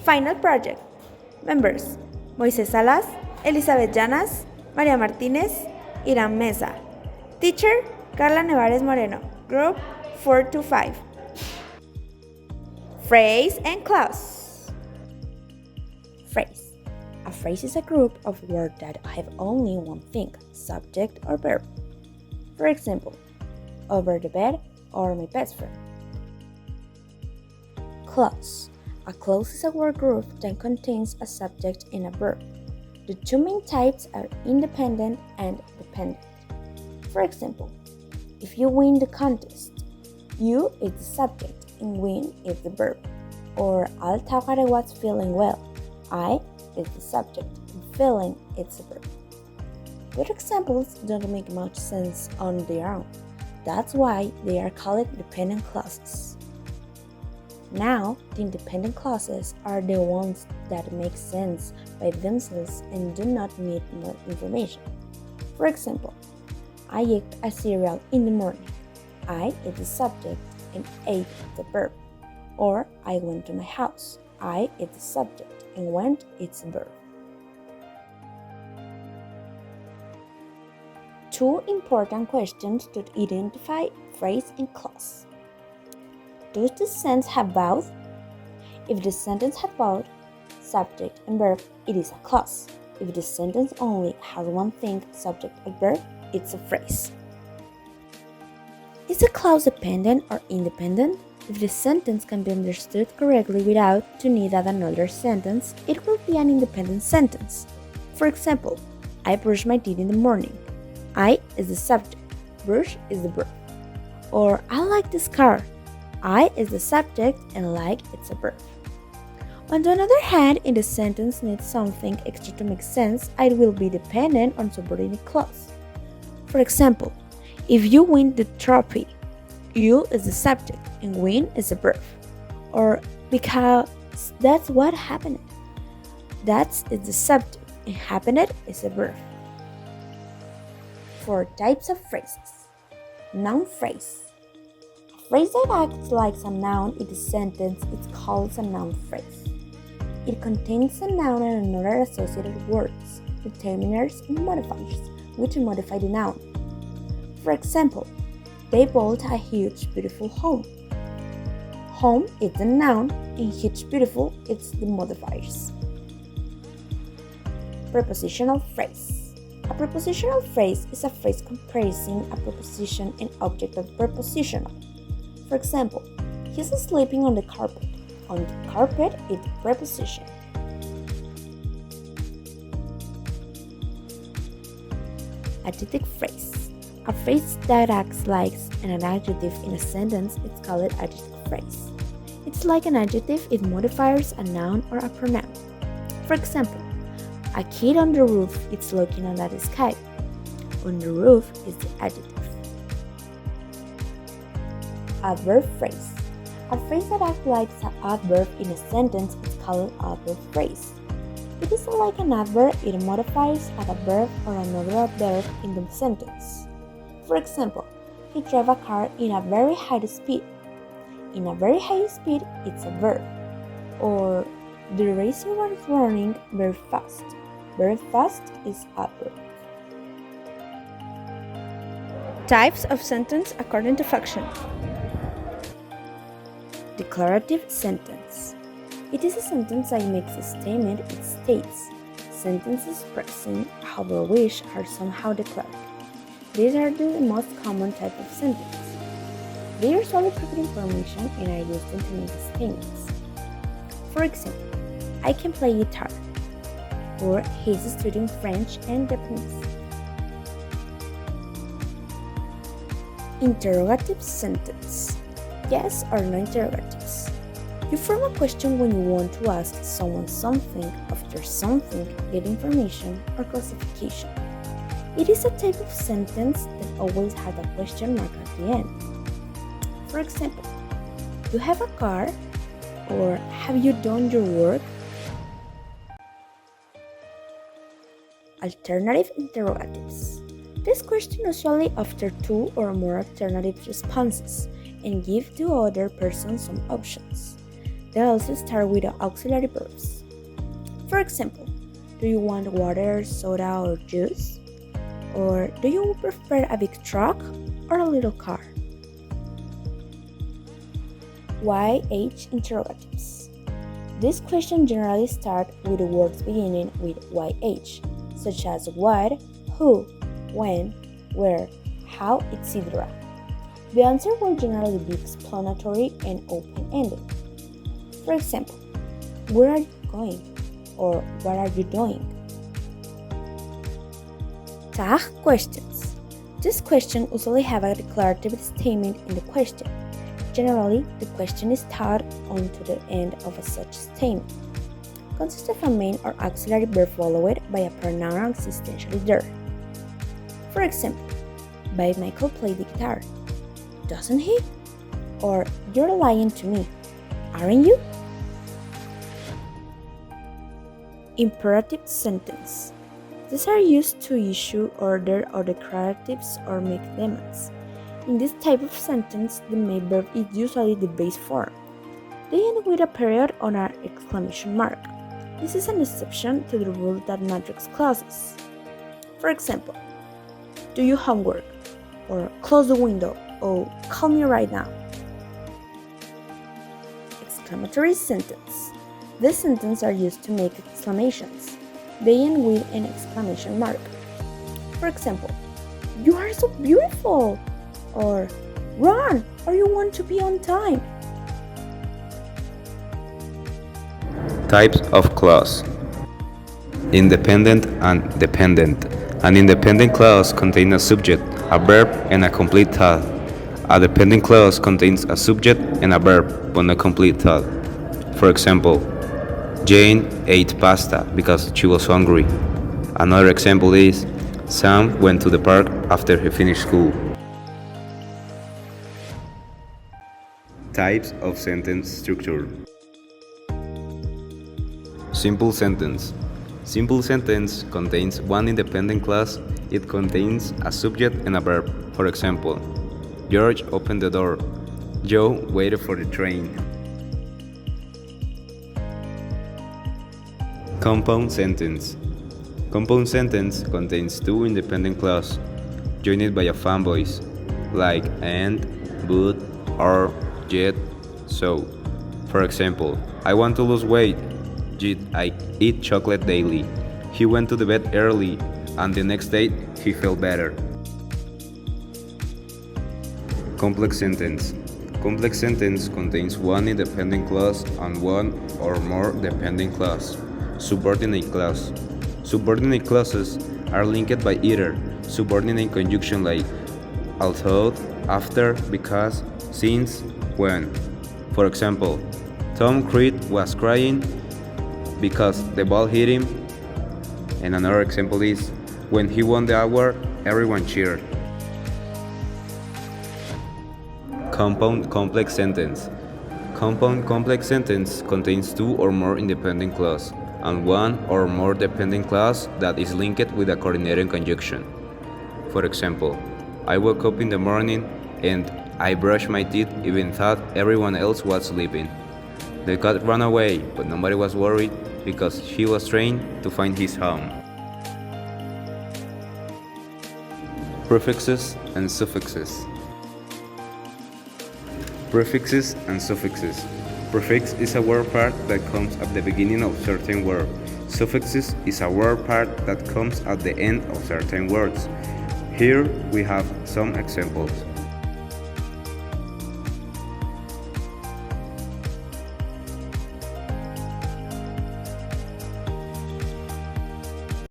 Final project. Members: Moisés Salas, Elizabeth Llanas, María Martínez, Irán Mesa. Teacher: Carla Nevares Moreno. Group 425. Phrase and clause. Phrase. A phrase is a group of words that have only one thing, subject or verb. For example, over the bed or my best friend. Clause. A clause is a word group that contains a subject and a verb. The two main types are independent and dependent. For example, if you win the contest, you is the subject and win is the verb. Or I'll talk I was feeling well. I is the subject and feeling is the verb. Both examples don't make much sense on their own. That's why they are called dependent clauses. Now, the independent clauses are the ones that make sense by themselves and do not need more information. For example, I ate a cereal in the morning. I is the subject and ate the verb. Or I went to my house. I is the subject and went is the verb. Two important questions to identify phrase and clause. Does the sentence have both? If the sentence has both, subject and verb, it is a clause. If the sentence only has one thing, subject and verb, it's a phrase. Is a clause dependent or independent? If the sentence can be understood correctly without to need another sentence, it will be an independent sentence. For example, I brush my teeth in the morning. I is the subject, brush is the verb. Or I like this car. I is the subject and like it's a verb. On the other hand, if the sentence needs something extra to make sense, it will be dependent on subordinate clause. For example, if you win the trophy, you is the subject and win is a verb. Or because that's what happened. That is the subject and happened is a verb. 4 types of phrases. Noun phrase. A phrase that acts like a noun in the sentence is called a noun phrase. It contains a noun and another associated words, determiners and modifiers, which modify the noun. For example, they built a huge, beautiful home. Home is the noun and huge, beautiful is the modifiers. Prepositional phrase. A prepositional phrase is a phrase comprising a preposition and object of prepositional. For example, he's sleeping on the carpet. On the carpet is the preposition. Adjective phrase. A phrase that acts like an adjective in a sentence is called adjective phrase. It's like an adjective, it modifies a noun or a pronoun. For example, a kid on the roof is looking at the sky. On the roof is the adjective. Adverb phrase. A phrase that acts like an adverb in a sentence is called adverb phrase. It is like an adverb, it modifies a verb or another adverb in the sentence. For example, he drove a car in a very high speed. In a very high speed, it's a verb. Or the racer was running very fast. Very fast is adverb. Types of sentence according to function. Declarative sentence. It is a sentence that makes a statement it states. Sentences expressing how or wish are somehow declared. These are the most common type of sentence. They are solely private information and are used to make statements. For example, I can play guitar. Or he's studying French and Japanese. Interrogative sentence. Yes or no interrogatives. You form a question when you want to ask someone something after something, get information or classification. It is a type of sentence that always has a question mark at the end. For example, do you have a car? Or have you done your work? Alternative interrogatives. This question usually after 2 or more alternative responses and give the other person some options. They also start with auxiliary verbs. For example, do you want water, soda, or juice? Or do you prefer a big truck or a little car? YH interrogatives. This question generally starts with words beginning with YH, such as what, who, when, where, how, etc. The answer will generally be explanatory and open-ended. For example, where are you going? Or what are you doing? Tag questions. This question usually have a declarative statement in the question. Generally, the question is tagged onto the end of such statement. Consists of a main or auxiliary verb followed by a pronoun existentially there. For example, Babe Michael played the guitar. Doesn't he? Or you're lying to me, aren't you? Imperative sentence. These are used to issue order or declaratives or make demands. In this type of sentence, the main verb is usually the base form. They end with a period or an exclamation mark. This is an exception to the rule that matrix clauses. For example, do your homework, or close the window, or call me right now. Exclamatory sentence. These sentences are used to make exclamations. They end with an exclamation mark. For example, you are so beautiful, or run, or you want to be on time. Types of clause. Independent and dependent. An independent clause contains a subject, a verb, and a complete thought. A dependent clause contains a subject and a verb, but no complete thought. For example, Jane ate pasta because she was hungry. Another example is, Sam went to the park after he finished school. Types of sentence structure. Simple sentence. Simple sentence contains one independent clause. It contains a subject and a verb. For example, George opened the door. Joe waited for the train. Compound sentence. Compound sentence contains two independent clauses joined by a fan voice, like and, but, or, yet, so. For example, I want to lose weight, yet I eat chocolate daily. He went to the bed early, and the next day he felt better. Complex sentence. Complex sentence contains one independent clause and one or more dependent clause. Subordinate clause. Subordinate clauses are linked by either subordinate conjunction like although, after, because, since, when. For example, Tom Creed was crying because the ball hit him. And another example is, when he won the award, everyone cheered. Compound complex sentence. Compound complex sentence contains two or more independent clauses and one or more dependent clause that is linked with a coordinating conjunction. For example, I woke up in the morning and I brushed my teeth even though everyone else was sleeping. The cat ran away, but nobody was worried because he was trained to find his home. Prefixes and suffixes. Prefixes and suffixes. Prefix is a word part that comes at the beginning of certain word. Suffixes is a word part that comes at the end of certain words. Here we have some examples.